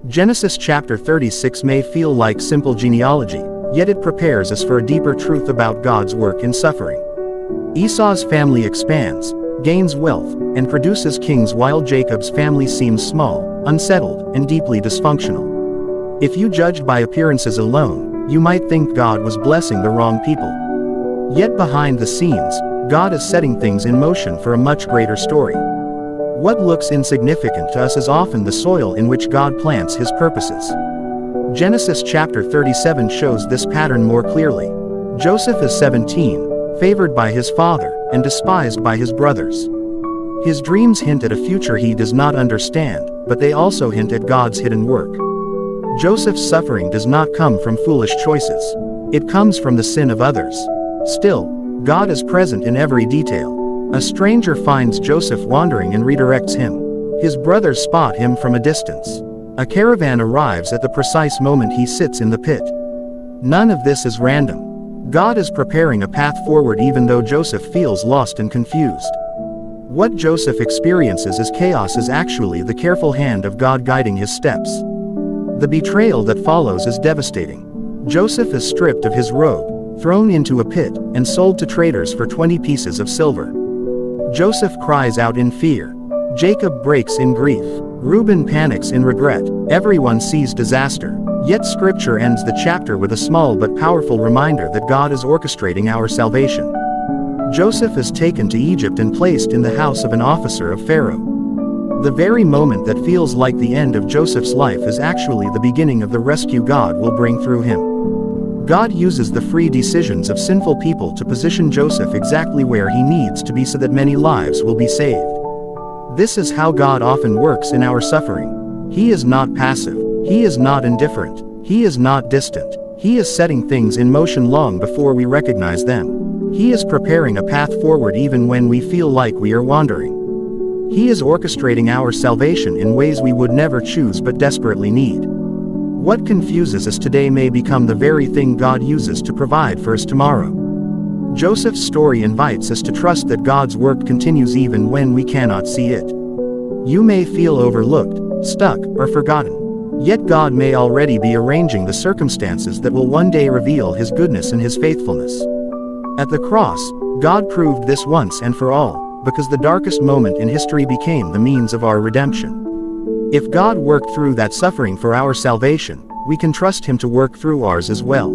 Genesis chapter 36 may feel like simple genealogy, yet it prepares us for a deeper truth about God's work in suffering. Esau's family expands, gains wealth, and produces kings while Jacob's family seems small, unsettled, and deeply dysfunctional. If you judged by appearances alone, you might think God was blessing the wrong people. Yet behind the scenes, God is setting things in motion for a much greater story. What looks insignificant to us is often the soil in which God plants his purposes. Genesis chapter 37 shows this pattern more clearly. Joseph is 17, favored by his father, and despised by his brothers. His dreams hint at a future he does not understand, but they also hint at God's hidden work. Joseph's suffering does not come from foolish choices. It comes from the sin of others. Still, God is present in every detail. A stranger finds Joseph wandering and redirects him. His brothers spot him from a distance. A caravan arrives at the precise moment he sits in the pit. None of this is random. God is preparing a path forward even though Joseph feels lost and confused. What Joseph experiences as chaos is actually the careful hand of God guiding his steps. The betrayal that follows is devastating. Joseph is stripped of his robe, thrown into a pit, and sold to traders for 20 pieces of silver. Joseph cries out in fear. Jacob breaks in grief. Reuben panics in regret. Everyone sees disaster. Yet Scripture ends the chapter with a small but powerful reminder that God is orchestrating our salvation. Joseph is taken to Egypt and placed in the house of an officer of Pharaoh. The very moment that feels like the end of Joseph's life is actually the beginning of the rescue God will bring through him. God uses the free decisions of sinful people to position Joseph exactly where he needs to be so that many lives will be saved. This is how God often works in our suffering. He is not passive. He is not indifferent. He is not distant. He is setting things in motion long before we recognize them. He is preparing a path forward even when we feel like we are wandering. He is orchestrating our salvation in ways we would never choose but desperately need. What confuses us today may become the very thing God uses to provide for us tomorrow. Joseph's story invites us to trust that God's work continues even when we cannot see it. You may feel overlooked, stuck, or forgotten. Yet God may already be arranging the circumstances that will one day reveal his goodness and his faithfulness. At the cross, God proved this once and for all, because the darkest moment in history became the means of our redemption. If God worked through that suffering for our salvation, we can trust him to work through ours as well.